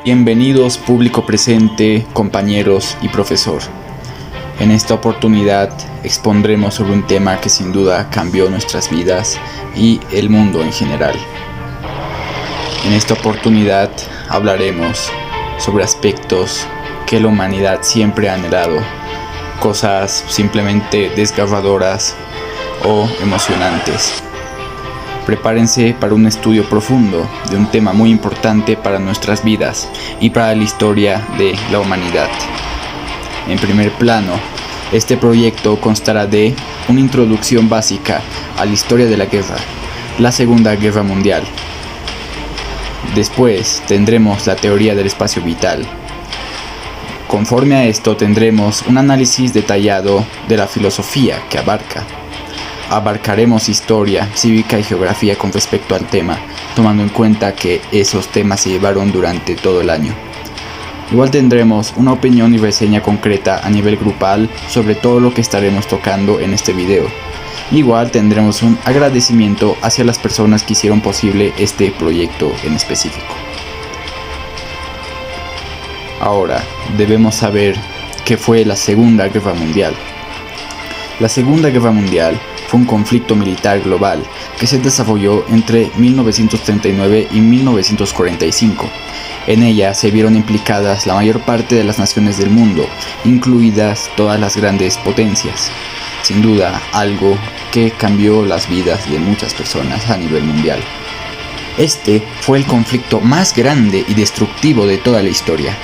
Bienvenidos público presente, compañeros y profesor. En esta oportunidad expondremos sobre un tema que sin duda cambió nuestras vidas y el mundo en general. En esta oportunidad hablaremos sobre aspectos que la humanidad siempre ha anhelado, cosas simplemente desgarradoras o emocionantes. Prepárense para un estudio profundo de un tema muy importante para nuestras vidas y para la historia de la humanidad. En primer plano, este proyecto constará de una introducción básica a la historia de la guerra, la Segunda Guerra Mundial. Después tendremos la teoría del espacio vital. Conforme a esto tendremos un análisis detallado de la filosofía que abarcaremos historia, cívica y geografía con respecto al tema, tomando en cuenta que esos temas se llevaron durante todo el año. Igual tendremos una opinión y reseña concreta a nivel grupal sobre todo lo que estaremos tocando en este video. Igual tendremos un agradecimiento hacia las personas que hicieron posible este proyecto en específico. Ahora, debemos saber qué fue la Segunda Guerra Mundial. La Segunda Guerra Mundial fue un conflicto militar global que se desarrolló entre 1939 y 1945. En ella se vieron implicadas la mayor parte de las naciones del mundo, incluidas todas las grandes potencias. Sin duda, algo que cambió las vidas de muchas personas a nivel mundial. Este fue el conflicto más grande y destructivo de toda la historia.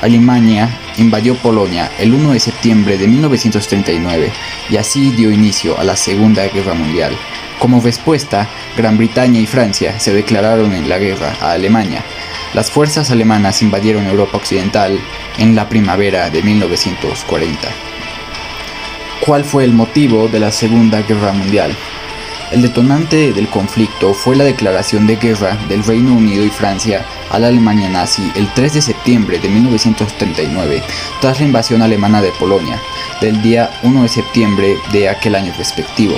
Alemania invadió Polonia el 1 de septiembre de 1939 y así dio inicio a la Segunda Guerra Mundial. Como respuesta, Gran Bretaña y Francia se declararon en la guerra a Alemania. Las fuerzas alemanas invadieron Europa Occidental en la primavera de 1940. ¿Cuál fue el motivo de la Segunda Guerra Mundial? El detonante del conflicto fue la declaración de guerra del Reino Unido y Francia a la Alemania nazi el 3 de septiembre de 1939, tras la invasión alemana de Polonia, del día 1 de septiembre de aquel año respectivo.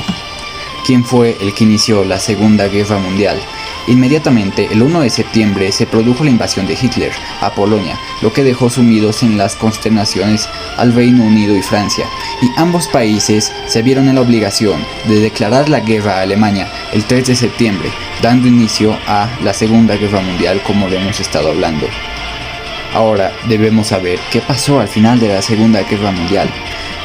¿Quién fue el que inició la Segunda Guerra Mundial? Inmediatamente, el 1 de septiembre, se produjo la invasión de Hitler a Polonia, lo que dejó sumidos en las consternaciones al Reino Unido y Francia, y ambos países se vieron en la obligación de declarar la guerra a Alemania el 3 de septiembre, dando inicio a la Segunda Guerra Mundial como lo hemos estado hablando. Ahora debemos saber qué pasó al final de la Segunda Guerra Mundial.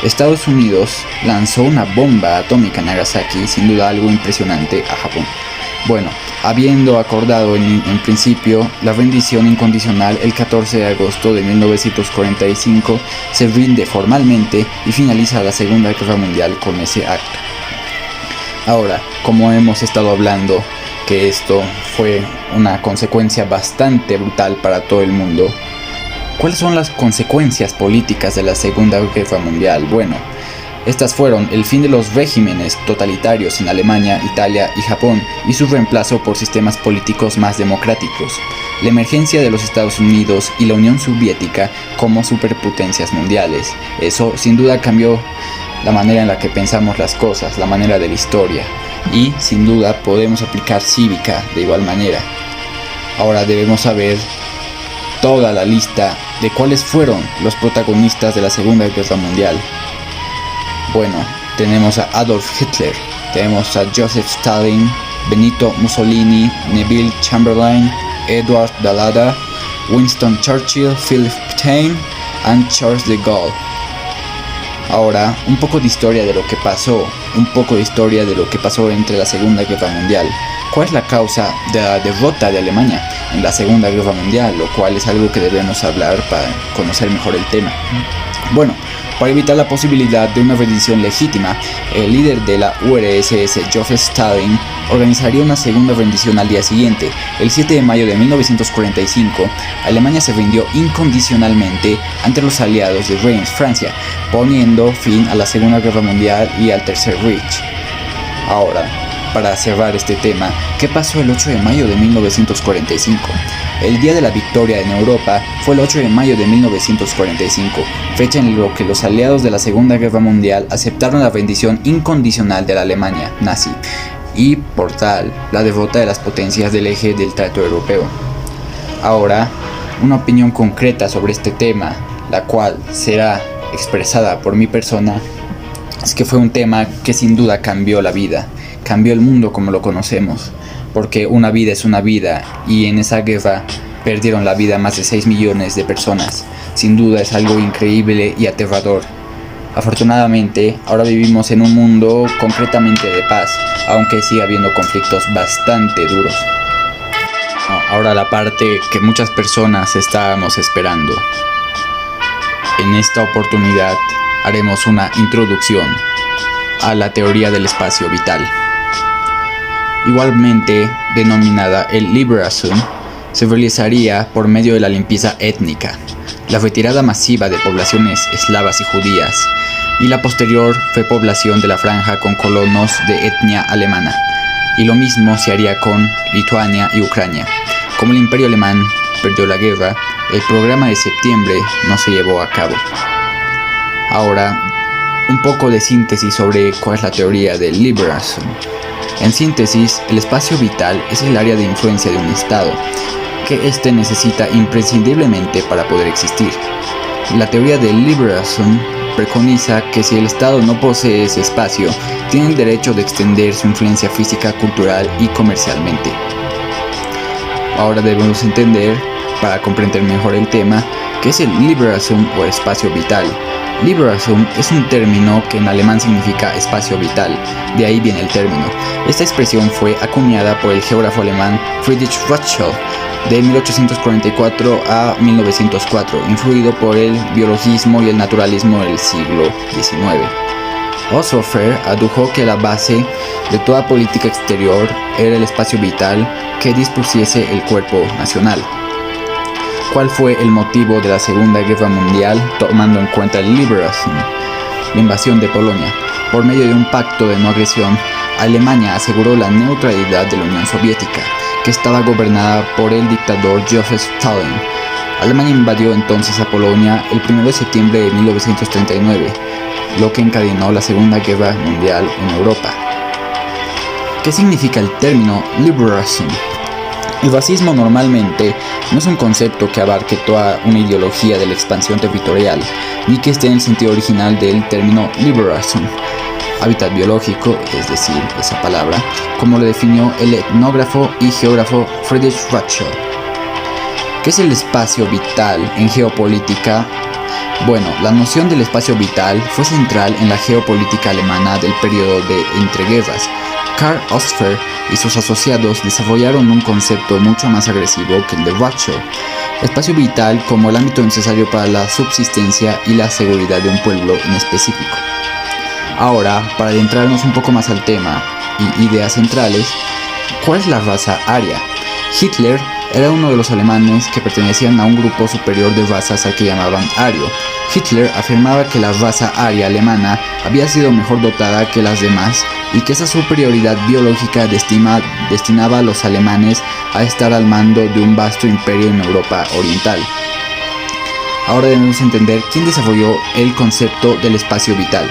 Estados Unidos lanzó una bomba atómica en Nagasaki, sin duda algo impresionante, a Japón. Bueno, habiendo acordado en principio la rendición incondicional el 14 de agosto de 1945, se rinde formalmente y finaliza la Segunda Guerra Mundial con ese acto. Ahora, como hemos estado hablando, que esto fue una consecuencia bastante brutal para todo el mundo, ¿cuáles son las consecuencias políticas de la Segunda Guerra Mundial? Bueno, estas fueron el fin de los regímenes totalitarios en Alemania, Italia y Japón y su reemplazo por sistemas políticos más democráticos, la emergencia de los Estados Unidos y la Unión Soviética como superpotencias mundiales. Eso sin duda cambió la manera en la que pensamos las cosas, la manera de la historia, y sin duda podemos aplicar cívica de igual manera. Ahora debemos saber toda la lista de cuáles fueron los protagonistas de la Segunda Guerra Mundial. Bueno, tenemos a Adolf Hitler, tenemos a Joseph Stalin, Benito Mussolini, Neville Chamberlain, Edward Balada, Winston Churchill, Philip Stein y Charles de Gaulle. Ahora, un poco de historia de lo que pasó, entre la Segunda Guerra Mundial. ¿Cuál es la causa de la derrota de Alemania en la Segunda Guerra Mundial? Lo cual es algo que debemos hablar para conocer mejor el tema. Bueno, para evitar la posibilidad de una rendición legítima, el líder de la URSS, Joseph Stalin, organizaría una segunda rendición al día siguiente. El 7 de mayo de 1945, Alemania se rindió incondicionalmente ante los aliados de Reims, Francia, poniendo fin a la Segunda Guerra Mundial y al Tercer Reich. Ahora, para cerrar este tema, ¿qué pasó el 8 de mayo de 1945? El día de la victoria en Europa fue el 8 de mayo de 1945, fecha en la que los aliados de la Segunda Guerra Mundial aceptaron la rendición incondicional de la Alemania nazi y, por tal, la derrota de las potencias del eje del trato europeo. Ahora, una opinión concreta sobre este tema, la cual será expresada por mi persona, es que fue un tema que sin duda cambió la vida, cambió el mundo como lo conocemos, porque una vida es una vida, y en esa guerra perdieron la vida más de 6 millones de personas. Sin duda es algo increíble y aterrador. Afortunadamente, ahora vivimos en un mundo completamente de paz, aunque sigue habiendo conflictos bastante duros. Ahora la parte que muchas personas estábamos esperando. En esta oportunidad haremos una introducción a la teoría del espacio vital. Igualmente denominada el Liberation, se realizaría por medio de la limpieza étnica, la retirada masiva de poblaciones eslavas y judías, y la posterior repoblación de la franja con colonos de etnia alemana. Y lo mismo se haría con Lituania y Ucrania. Como el Imperio Alemán perdió la guerra, el programa de septiembre no se llevó a cabo. Ahora, un poco de síntesis sobre cuál es la teoría del Liberation. En síntesis, el espacio vital es el área de influencia de un Estado, que éste necesita imprescindiblemente para poder existir. La teoría del Liberation preconiza que si el Estado no posee ese espacio, tiene el derecho de extender su influencia física, cultural y comercialmente. Ahora debemos entender, para comprender mejor el tema, qué es el Liberation o espacio vital. Liberation es un término que en alemán significa espacio vital, de ahí viene el término. Esta expresión fue acuñada por el geógrafo alemán Friedrich Ratzel de 1844 a 1904, influido por el biologismo y el naturalismo del siglo XIX. Haushofer adujo que la base de toda política exterior era el espacio vital que dispusiese el cuerpo nacional. ¿Cuál fue el motivo de la Segunda Guerra Mundial tomando en cuenta el Liberation? La invasión de Polonia. Por medio de un pacto de no agresión, Alemania aseguró la neutralidad de la Unión Soviética, que estaba gobernada por el dictador Joseph Stalin. Alemania invadió entonces a Polonia el 1 de septiembre de 1939, lo que encadenó la Segunda Guerra Mundial en Europa. ¿Qué significa el término Liberation? El racismo normalmente no es un concepto que abarque toda una ideología de la expansión territorial, ni que esté en el sentido original del término liberation. Hábitat biológico, es decir, esa palabra, como lo definió el etnógrafo y geógrafo Friedrich Ratzel. ¿Qué es el espacio vital en geopolítica? Bueno, la noción del espacio vital fue central en la geopolítica alemana del periodo de entreguerras. Karl Ostfer y sus asociados desarrollaron un concepto mucho más agresivo que el de Ratzel. Espacio vital como el ámbito necesario para la subsistencia y la seguridad de un pueblo en específico. Ahora, para adentrarnos un poco más al tema y ideas centrales, ¿cuál es la raza aria? Hitler era uno de los alemanes que pertenecían a un grupo superior de razas al que llamaban ario. Hitler afirmaba que la raza aria alemana había sido mejor dotada que las demás y que esa superioridad biológica destinaba a los alemanes a estar al mando de un vasto imperio en Europa Oriental. Ahora debemos entender quién desarrolló el concepto del espacio vital.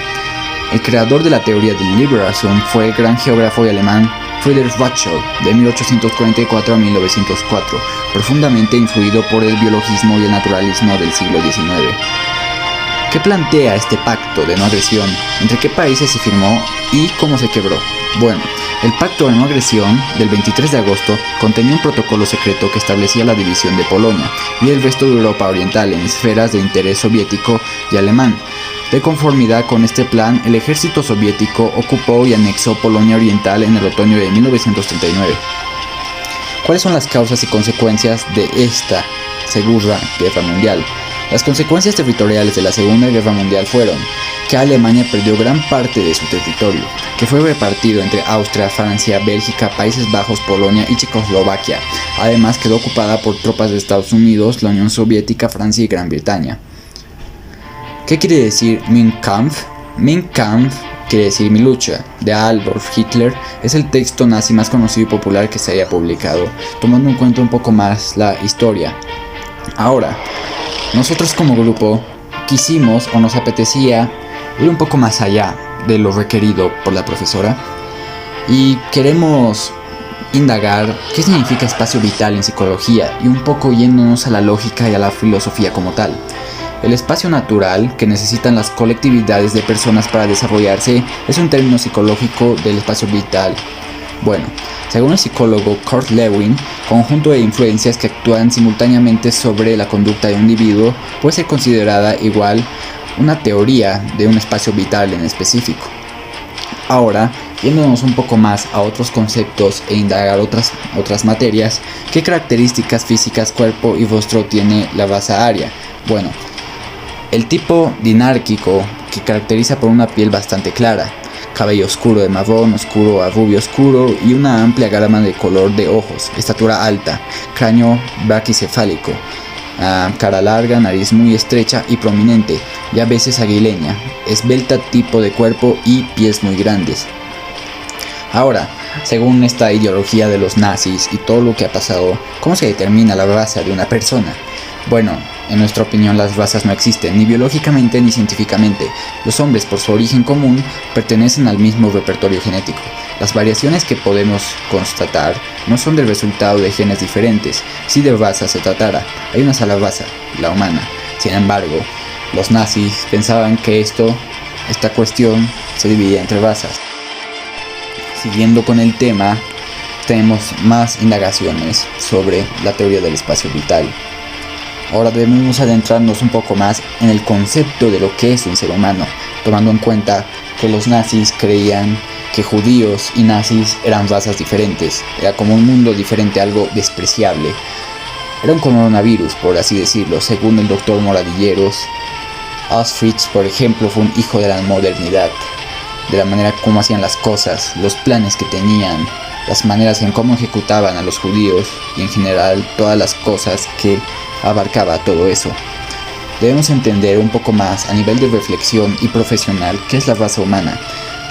El creador de la teoría del Liberation fue el gran geógrafo y alemán Friedrich Ratzel, de 1844 a 1904, profundamente influido por el biologismo y el naturalismo del siglo XIX. ¿Qué plantea este pacto de no agresión? ¿Entre qué países se firmó y cómo se quebró? Bueno, el pacto de no agresión del 23 de agosto contenía un protocolo secreto que establecía la división de Polonia y el resto de Europa Oriental en esferas de interés soviético y alemán. De conformidad con este plan, el ejército soviético ocupó y anexó Polonia Oriental en el otoño de 1939. ¿Cuáles son las causas y consecuencias de esta Segunda Guerra Mundial? Las consecuencias territoriales de la Segunda Guerra Mundial fueron que Alemania perdió gran parte de su territorio, que fue repartido entre Austria, Francia, Bélgica, Países Bajos, Polonia y Checoslovaquia. Además quedó ocupada por tropas de Estados Unidos, la Unión Soviética, Francia y Gran Bretaña. ¿Qué quiere decir Mein Kampf? Mein Kampf quiere decir mi lucha, de Adolf Hitler. Es el texto nazi más conocido y popular que se haya publicado, tomando en cuenta un poco más la historia. Ahora, nosotros como grupo quisimos o nos apetecía ir un poco más allá de lo requerido por la profesora y queremos indagar qué significa espacio vital en psicología y un poco yéndonos a la lógica y a la filosofía como tal. El espacio natural que necesitan las colectividades de personas para desarrollarse es un término psicológico del espacio vital. Bueno, según el psicólogo Kurt Lewin, conjunto de influencias que actúan simultáneamente sobre la conducta de un individuo puede ser considerada igual una teoría de un espacio vital en específico. Ahora, yéndonos un poco más a otros conceptos e indagar otras materias, ¿qué características físicas, cuerpo y rostro tiene la raza aria? Bueno, el tipo dinárquico, que caracteriza por una piel bastante clara, cabello oscuro de marrón oscuro a rubio oscuro y una amplia gama de color de ojos, estatura alta, cráneo braquicefálico, cara larga, nariz muy estrecha y prominente, y a veces aguileña, esbelta tipo de cuerpo y pies muy grandes. Ahora, según esta ideología de los nazis y todo lo que ha pasado, ¿cómo se determina la raza de una persona? Bueno, en nuestra opinión las razas no existen, ni biológicamente ni científicamente. Los hombres, por su origen común, pertenecen al mismo repertorio genético. Las variaciones que podemos constatar no son del resultado de genes diferentes. Si de raza se tratara, hay una sola raza, la humana. Sin embargo, los nazis pensaban que esta cuestión se dividía entre razas. Siguiendo con el tema, tenemos más indagaciones sobre la teoría del espacio vital. Ahora debemos adentrarnos un poco más en el concepto de lo que es un ser humano, tomando en cuenta que los nazis creían que judíos y nazis eran razas diferentes, era como un mundo diferente, algo despreciable. Era un coronavirus, por así decirlo, según el doctor Moradilleros. Auschwitz, por ejemplo, fue un hijo de la modernidad, de la manera como hacían las cosas, los planes que tenían, las maneras en cómo ejecutaban a los judíos y en general todas las cosas que abarcaba todo eso. Debemos entender un poco más a nivel de reflexión y profesional qué es la raza humana.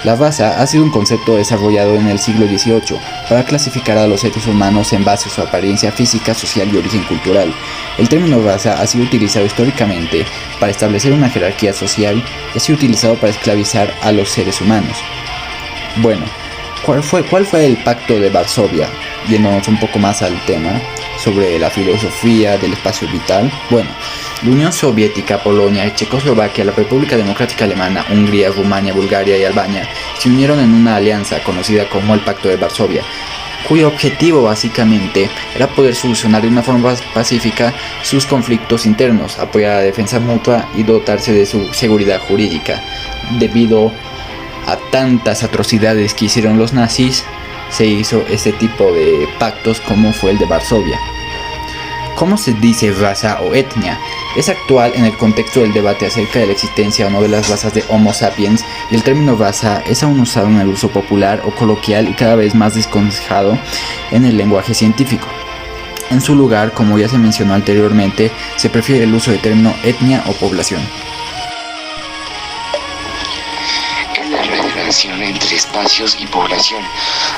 La raza ha sido un concepto desarrollado en el siglo XVIII para clasificar a los seres humanos en base a su apariencia física, social y origen cultural. El término raza ha sido utilizado históricamente para establecer una jerarquía social y ha sido utilizado para esclavizar a los seres humanos. Bueno, ¿cuál fue el Pacto de Varsovia? Yéndonos un poco más al tema sobre la filosofía del espacio vital. Bueno, la Unión Soviética, Polonia, Checoslovaquia, la República Democrática Alemana, Hungría, Rumania, Bulgaria y Albania se unieron en una alianza conocida como el Pacto de Varsovia, cuyo objetivo básicamente era poder solucionar de una forma pacífica sus conflictos internos, apoyar la defensa mutua y dotarse de su seguridad jurídica. Debido a tantas atrocidades que hicieron los nazis, se hizo este tipo de pactos como fue el de Varsovia. ¿Cómo se dice raza o etnia? Es actual en el contexto del debate acerca de la existencia o no de las razas de Homo sapiens, y el término raza es aún usado en el uso popular o coloquial y cada vez más desaconsejado en el lenguaje científico. En su lugar, como ya se mencionó anteriormente, se prefiere el uso del término etnia o población. Entre espacios y población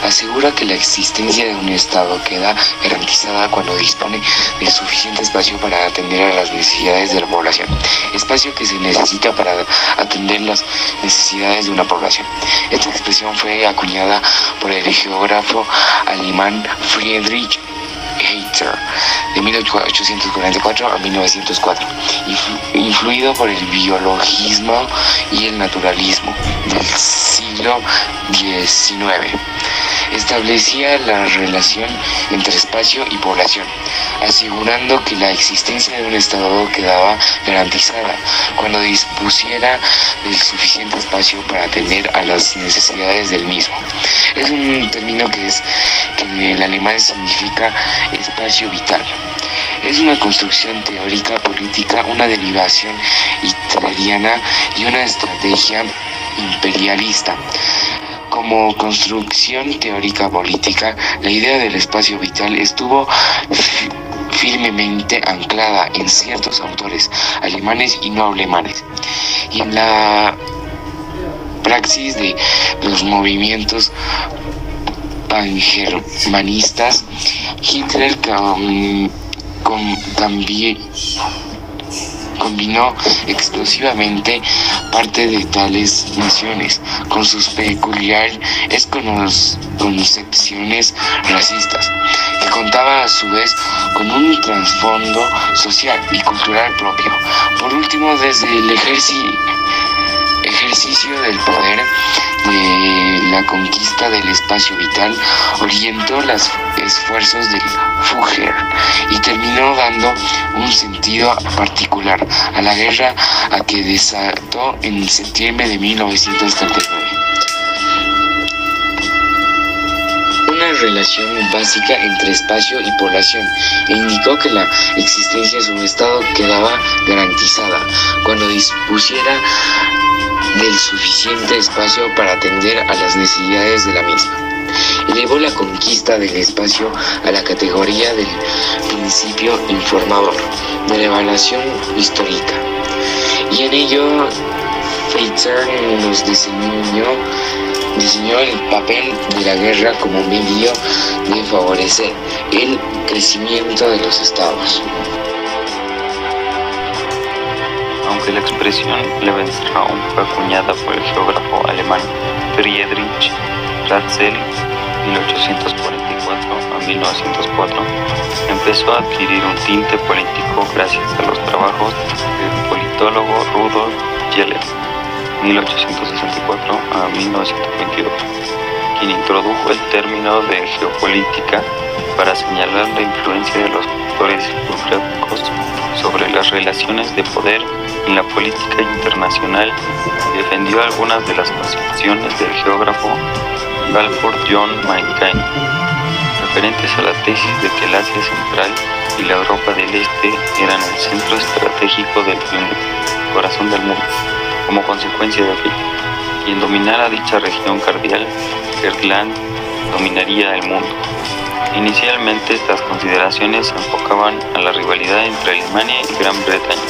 asegura que la existencia de un estado queda garantizada cuando dispone de suficiente espacio para atender a las necesidades de la población, espacio que se necesita para atender las necesidades de una población. Esta expresión fue acuñada por el geógrafo alemán Friedrich Hayter de 1844 a 1904, influido por el biologismo y el naturalismo del siglo XIX. Establecía la relación entre espacio y población, asegurando que la existencia de un estado quedaba garantizada cuando dispusiera del suficiente espacio para atender a las necesidades del mismo. Es un término que en el alemán significa espacio vital. Es una construcción teórica política, una derivación hitleriana y una estrategia imperialista. Como construcción teórica política, la idea del espacio vital estuvo firmemente anclada en ciertos autores alemanes y no alemanes, y en la praxis de los movimientos pangermanistas. Hitler combinó explosivamente parte de tales naciones con sus peculiares concepciones racistas, que contaba a su vez con un trasfondo social y cultural propio. Por último, desde el ejercicio del poder de la conquista del espacio vital, orientó los esfuerzos del Führer y terminó dando un sentido particular a la guerra a que desató en septiembre de 1939. Una relación básica entre espacio y población, e indicó que la existencia de su estado quedaba garantizada cuando dispusiera del suficiente espacio para atender a las necesidades de la misma. Elevó la conquista del espacio a la categoría del principio informador de la evaluación histórica, y en ello Pfizer nos diseñó el papel de la guerra como medio de favorecer el crecimiento de los estados. Aunque la expresión Lebensraum fue acuñada por el geógrafo alemán Friedrich Ratzel 1844 a 1904, empezó a adquirir un tinte político gracias a los trabajos del politólogo Rudolf Jelling 1864 a 1922, quien introdujo el término de geopolítica para señalar la influencia de los factores geográficos sobre las relaciones de poder en la política internacional, y defendió algunas de las concepciones del geógrafo Halford John Mankind, referentes a la tesis de que el Asia Central y la Europa del Este eran el centro estratégico del corazón del mundo. Como consecuencia de aquello, quien dominara dicha región cardial, Gerdland, dominaría el mundo. Inicialmente, estas consideraciones se enfocaban a la rivalidad entre Alemania y Gran Bretaña,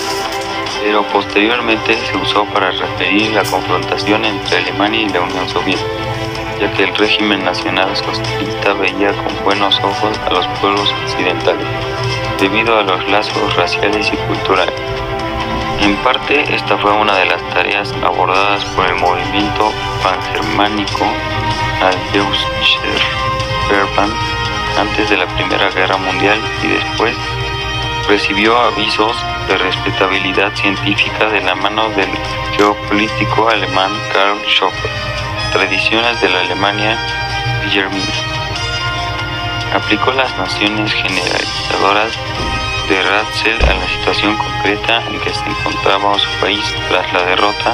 pero posteriormente se usó para referir la confrontación entre Alemania y la Unión Soviética, ya que el régimen nacional socialista veía con buenos ojos a los pueblos occidentales, debido a los lazos raciales y culturales. En parte, esta fue una de las tareas abordadas por el movimiento pangermánico al Deutscher Verband antes de la Primera Guerra Mundial, y después recibió avisos de respetabilidad científica de la mano del geopolítico alemán Karl Schoffer, Tradiciones de la Alemania Wilhelmina. Aplicó las nociones generalizadoras de Ratzel a la situación concreta en que se encontraba su país tras la derrota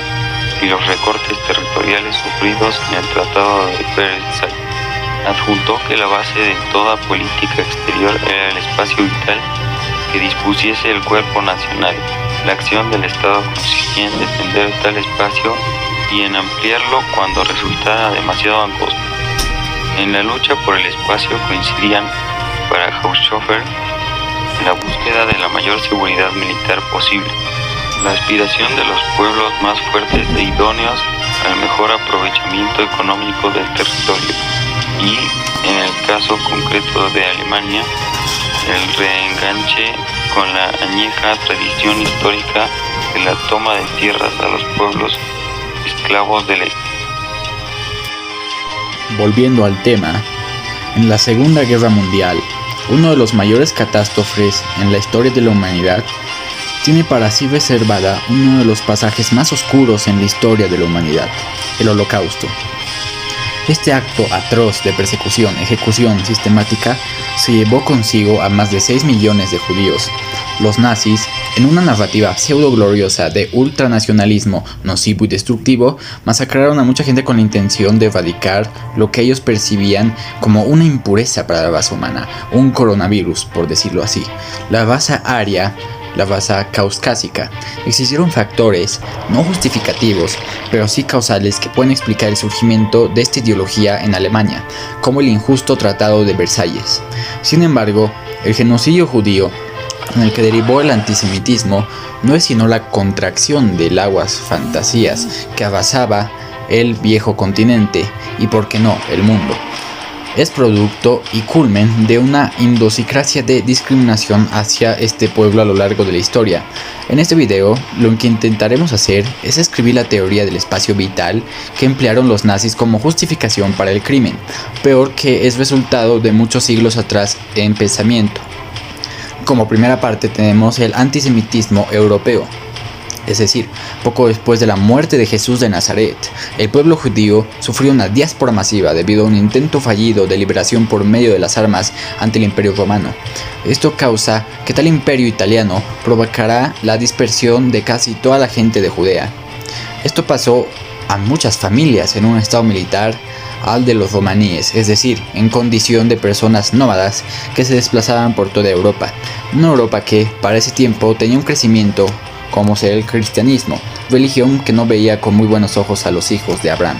y los recortes territoriales sufridos en el Tratado de Versailles. Adjuntó que la base de toda política exterior era el espacio vital que dispusiese el cuerpo nacional. La acción del Estado consistía en defender tal espacio y en ampliarlo cuando resultara demasiado angosto. En la lucha por el espacio coincidían, para Haushofer, la búsqueda de la mayor seguridad militar posible, la aspiración de los pueblos más fuertes e idóneos al mejor aprovechamiento económico del territorio y, en el caso concreto de Alemania, el reenganche con la añeja tradición histórica de la toma de tierras a los pueblos esclavos del este. Volviendo al tema, en la Segunda Guerra Mundial, uno de los mayores catástrofes en la historia de la humanidad, tiene para sí reservada uno de los pasajes más oscuros en la historia de la humanidad, el Holocausto. Este acto atroz de persecución, ejecución sistemática, se llevó consigo a más de 6 millones de judíos. Los nazis, en una narrativa pseudo-gloriosa de ultranacionalismo nocivo y destructivo, masacraron a mucha gente con la intención de erradicar lo que ellos percibían como una impureza para la raza humana, un coronavirus, por decirlo así, la raza aria, la raza caucásica. Existieron factores no justificativos, pero sí causales, que pueden explicar el surgimiento de esta ideología en Alemania, como el injusto Tratado de Versalles. Sin embargo, el genocidio judío, en el que derivó el antisemitismo, no es sino la contracción del aguas fantasías que arrasaba el viejo continente y, por qué no, el mundo. es producto y culmen de una idiosincrasia de discriminación hacia este pueblo a lo largo de la historia. En este video, lo que intentaremos hacer es escribir la teoría del espacio vital que emplearon los nazis como justificación para el crimen, peor que es resultado de muchos siglos atrás en pensamiento. Como primera parte tenemos el antisemitismo europeo. Es decir, poco después de la muerte de Jesús de Nazaret, el pueblo judío sufrió una diáspora masiva debido a un intento fallido de liberación por medio de las armas ante el Imperio Romano. Esto causa que tal imperio italiano provocará la dispersión de casi toda la gente de Judea. Esto pasó a muchas familias en un estado militar al de los romaníes, es decir, en condición de personas nómadas que se desplazaban por toda Europa. Una Europa que, para ese tiempo, tenía un crecimiento como ser el cristianismo, religión que no veía con muy buenos ojos a los hijos de Abraham.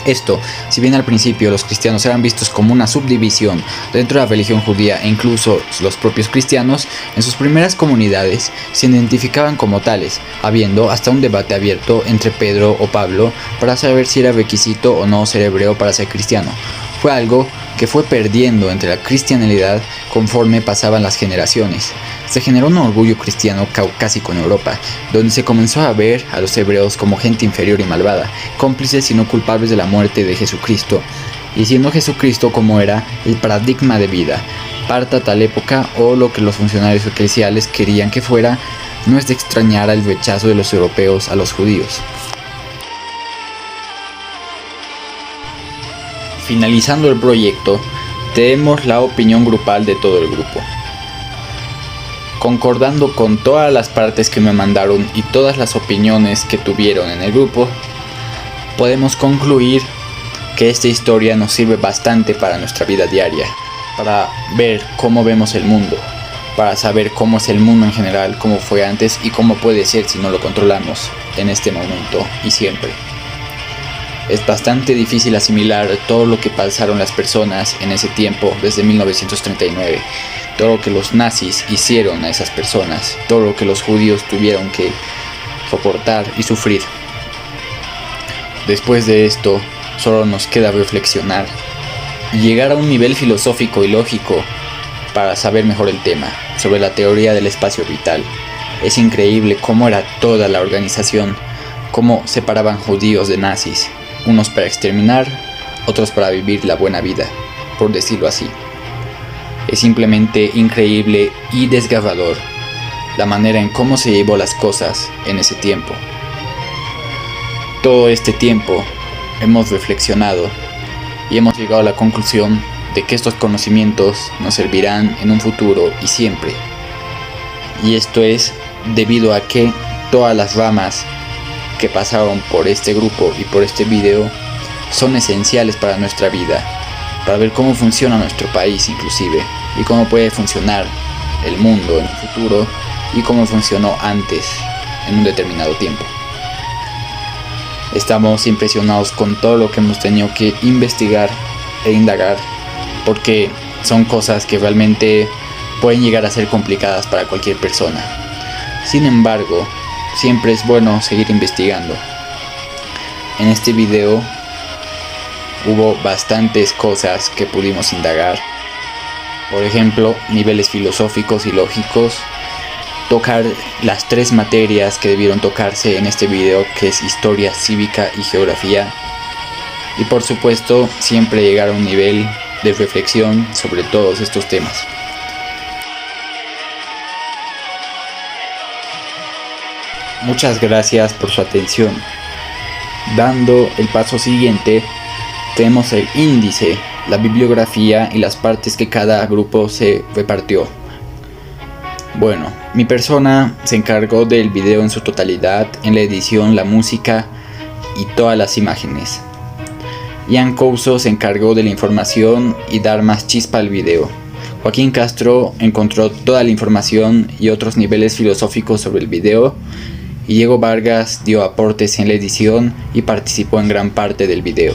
Esto, si bien al principio los cristianos eran vistos como una subdivisión dentro de la religión judía e incluso los propios cristianos, en sus primeras comunidades se identificaban como tales, habiendo hasta un debate abierto entre Pedro o Pablo para saber si era requisito o no ser hebreo para ser cristiano. Fue algo que fue perdiendo entre la cristianidad conforme pasaban las generaciones. Se generó un orgullo cristiano caucásico en Europa, donde se comenzó a ver a los hebreos como gente inferior y malvada, cómplices y no culpables de la muerte de Jesucristo, y siendo Jesucristo como era el paradigma de vida, parta tal época o lo que los funcionarios eclesiales querían que fuera, no es de extrañar el rechazo de los europeos a los judíos. Finalizando el proyecto, tenemos la opinión grupal de todo el grupo. Concordando con todas las partes que me mandaron y todas las opiniones que tuvieron en el grupo, podemos concluir que esta historia nos sirve bastante para nuestra vida diaria, para ver cómo vemos el mundo, para saber cómo es el mundo en general, cómo fue antes y cómo puede ser si no lo controlamos en este momento y siempre. Es bastante difícil asimilar todo lo que pasaron las personas en ese tiempo, desde 1939, todo lo que los nazis hicieron a esas personas, todo lo que los judíos tuvieron que soportar y sufrir. Después de esto, solo nos queda reflexionar y llegar a un nivel filosófico y lógico para saber mejor el tema, sobre la teoría del espacio vital. Es increíble cómo era toda la organización, cómo separaban judíos de nazis, unos para exterminar, otros para vivir la buena vida, por decirlo así. Es simplemente increíble y desgarrador la manera en cómo se llevó las cosas en ese tiempo. Todo este tiempo hemos reflexionado y hemos llegado a la conclusión de que estos conocimientos nos servirán en un futuro y siempre. Y esto es debido a que todas las ramas que pasaron por este grupo y por este video son esenciales para nuestra vida, para ver cómo funciona nuestro país inclusive, y cómo puede funcionar el mundo en el futuro y cómo funcionó antes en un determinado tiempo. Estamos impresionados con todo lo que hemos tenido que investigar e indagar, porque son cosas que realmente pueden llegar a ser complicadas para cualquier persona. Sin embargo, siempre es bueno seguir investigando. En este video hubo bastantes cosas que pudimos indagar. Por ejemplo, niveles filosóficos y lógicos. Tocar las 3 materias que debieron tocarse en este video, que es historia, cívica y geografía. Y por supuesto, siempre llegar a un nivel de reflexión sobre todos estos temas. Muchas gracias por su atención. Dando el paso siguiente, tenemos el índice, la bibliografía y las partes que cada grupo se repartió. Bueno, mi persona se encargó del video en su totalidad, en la edición, la música y todas las imágenes. Ian Couso se encargó de la información y dar más chispa al video. Joaquín Castro encontró toda la información y otros niveles filosóficos sobre el video. Y Diego Vargas dio aportes en la edición y participó en gran parte del video.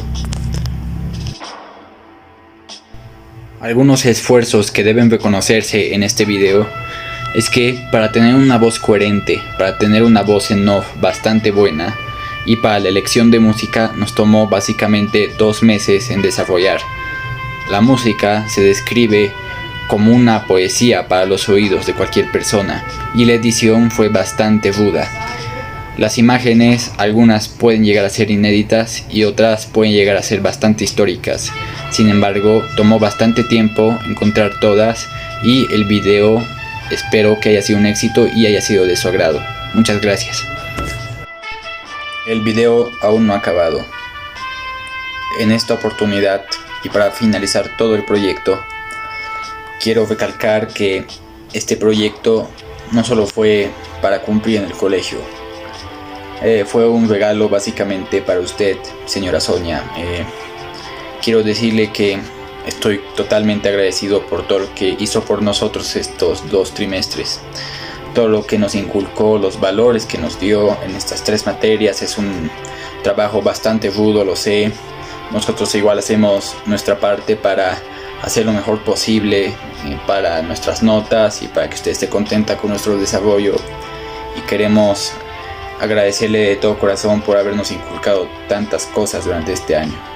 Algunos esfuerzos que deben reconocerse en este video es que para tener una voz coherente, para tener una voz en off bastante buena y para la elección de música nos tomó básicamente 2 meses en desarrollar. La música se describe como una poesía para los oídos de cualquier persona y la edición fue bastante ruda. Las imágenes, algunas pueden llegar a ser inéditas y otras pueden llegar a ser bastante históricas. Sin embargo, tomó bastante tiempo encontrar todas y el video espero que haya sido un éxito y haya sido de su agrado. Muchas gracias. El video aún no ha acabado. En esta oportunidad y para finalizar todo el proyecto, quiero recalcar que este proyecto no solo fue para cumplir en el colegio, fue un regalo básicamente para usted, señora Sonia. Quiero decirle que estoy totalmente agradecido por todo lo que hizo por nosotros estos 2 trimestres. Todo lo que nos inculcó, los valores que nos dio en estas 3 materias. Es un trabajo bastante rudo, lo sé. Nosotros igual hacemos nuestra parte para hacer lo mejor posible para nuestras notas y para que usted esté contenta con nuestro desarrollo. Y queremos agradecerle de todo corazón por habernos inculcado tantas cosas durante este año.